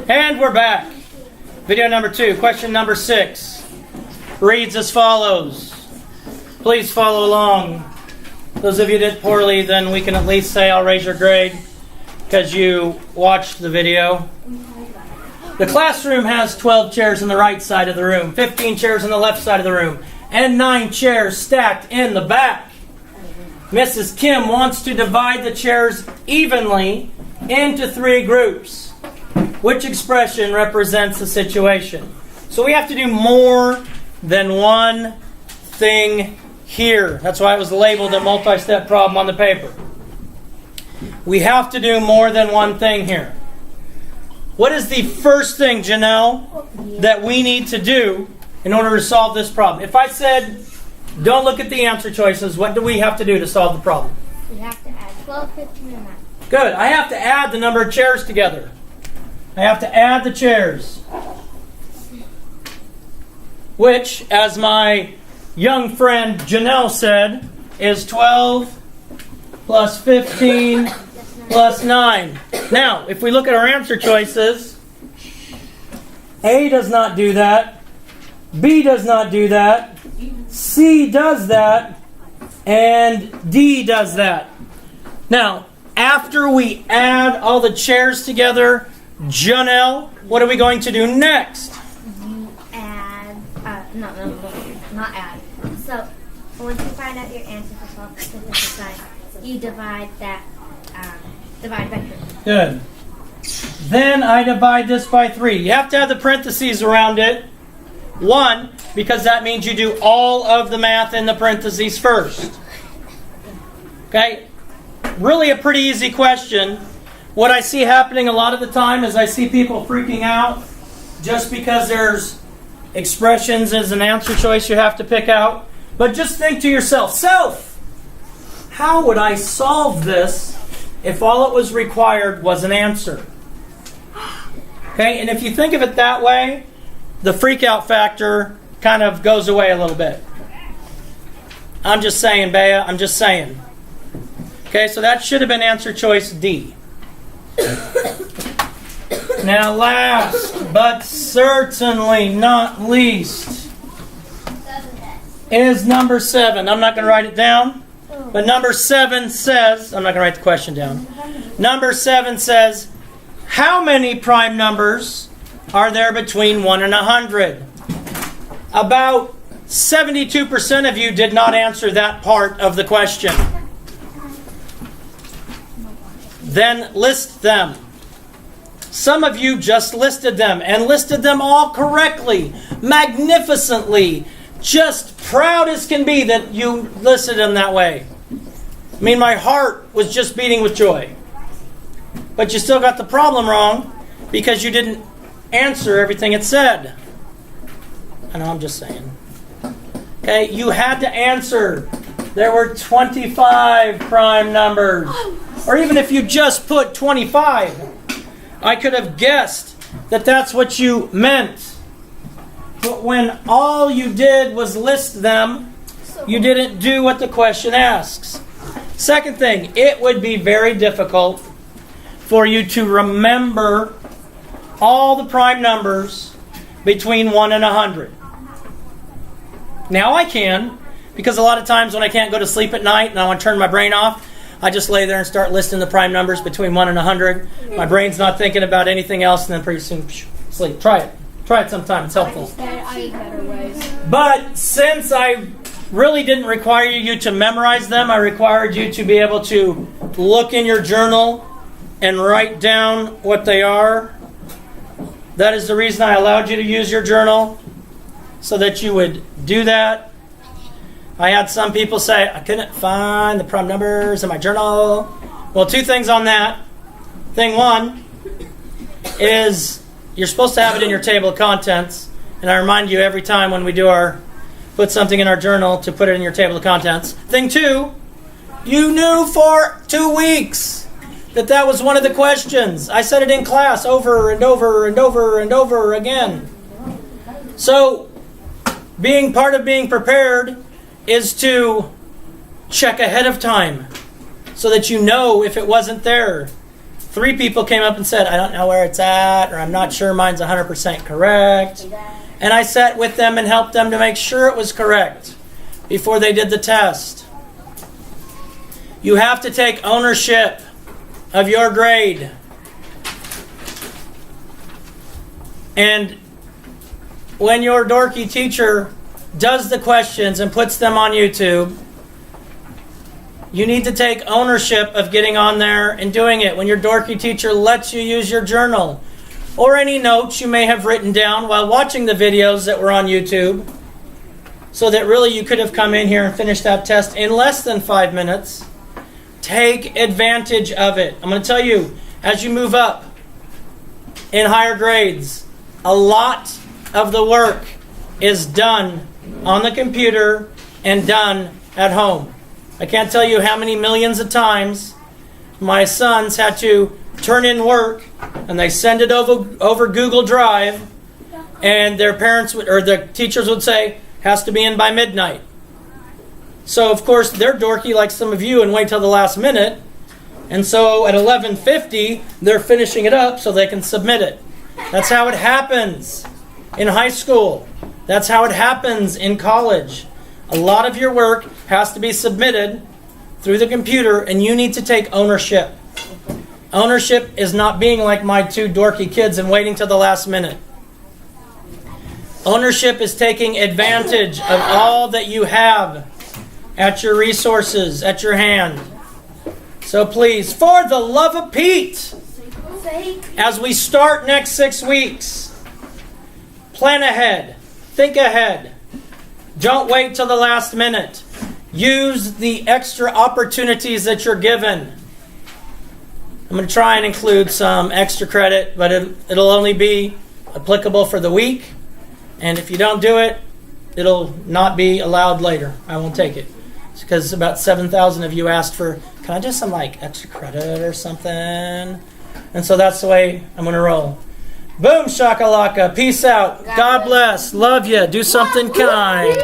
And we're back. Video number 2, question number 6, reads as follows. Please follow along. Those of you that did poorly, then we can at least say I'll raise your grade because you watched the video. The classroom has 12 chairs on the right side of the room, 15 chairs on the left side of the room, and 9 chairs stacked in the back. Mrs. Kim wants to divide the chairs evenly into 3 groups. Which expression represents the situation? So we have to do more than one thing here. That's why it was labeled a multi-step problem on the paper. We have to do more than one thing here. What is the first thing, Janelle, that we need to do in order to solve this problem? If I said, don't look at the answer choices, what do we have to do to solve the problem? We have to add 12, 15, and 9. Good. I have to add the number of chairs together. I have to add the chairs. Which, as my young friend Janelle said, is 12 plus 15 plus 9. Now, if we look at our answer choices, A does not do that, B does not do that, C does that, and D does that. Now, after we add all the chairs together, Janelle, what are we going to do next? You add, not add. So, once you find out your answer for 12, 15, 9, you divide that, divide by 3. Good. Then I divide this by 3. You have to have the parentheses around it. 1, because that means you do all of the math in the parentheses first. Okay? Really a pretty easy question. What I see happening a lot of the time is I see people freaking out just because there's expressions as an answer choice you have to pick out. But just think to yourself, how would I solve this if all it was required was an answer? Okay, and if you think of it that way, the freak out factor kind of goes away a little bit. I'm just saying, Bea, I'm just saying. Okay, so that should have been answer choice D. Now, last but certainly not least is number 7. I'm not going to write it down, but number 7 says, I'm not going to write the question down. Number 7 says, how many prime numbers are there between 1 and 100? About 72% of you did not answer that part of the question. Then list them. Some of you just listed them and listed them all correctly, magnificently, just proud as can be that you listed them that way. I mean, my heart was just beating with joy. But you still got the problem wrong because you didn't answer everything it said. I know, I'm just saying. Okay, you had to answer. There were 25 prime numbers. Or even if you just put 25, I could have guessed that that's what you meant. But when all you did was list them, you didn't do what the question asks. Second thing, it would be very difficult for you to remember all the prime numbers between 1 and 100. Now I can, because a lot of times when I can't go to sleep at night and I want to turn my brain off, I just lay there and start listing the prime numbers between 1 and 100. My brain's not thinking about anything else, and then pretty soon, sleep. Try it. Try it sometime. It's helpful. But since I really didn't require you to memorize them, I required you to be able to look in your journal and write down what they are. That is the reason I allowed you to use your journal, so that you would do that. I had some people say, I couldn't find the prime numbers in my journal. Well, 2 things on that. Thing 1 is you're supposed to have it in your table of contents. And I remind you every time when we do put something in our journal to put it in your table of contents. Thing 2, you knew for 2 weeks that was one of the questions. I said it in class over and over and over and over again. So, being part of being prepared is to check ahead of time so that you know if it wasn't there 3 people came up and said, I don't know where it's at, or I'm not sure mine's 100% correct. And I sat with them and helped them to make sure it was correct before they did the test. You have to take ownership of your grade. And when your dorky teacher does the questions and puts them on YouTube, you need to take ownership of getting on there and doing it. When your dorky teacher lets you use your journal or any notes you may have written down while watching the videos that were on YouTube, so that really you could have come in here and finished that test in less than 5 minutes, take advantage of it. I'm going to tell you, as you move up in higher grades, a lot of the work is done on the computer and done at home. I can't tell you how many millions of times my sons had to turn in work and they send it over Google Drive, and their parents would, or the teachers would say, has to be in by midnight. So of course they're dorky like some of you and wait till the last minute, and so at 11:50 they're finishing it up so they can submit it. That's how it happens in high school. That's how it happens in college. A lot of your work has to be submitted through the computer, and you need to take ownership. Ownership is not being like my 2 dorky kids and waiting till the last minute. Ownership is taking advantage of all that you have at your resources, at your hand. So please, for the love of Pete, as we start next 6 weeks, plan ahead, think ahead. Don't wait till the last minute. Use the extra opportunities that you're given. I'm going to try and include some extra credit, but it'll only be applicable for the week. And if you don't do it, it'll not be allowed later. I won't take it. It's because about 7,000 of you asked for, can I do some like extra credit or something? And so that's the way I'm going to roll. Boom shakalaka. Peace out. God bless. Love you. Do something kind.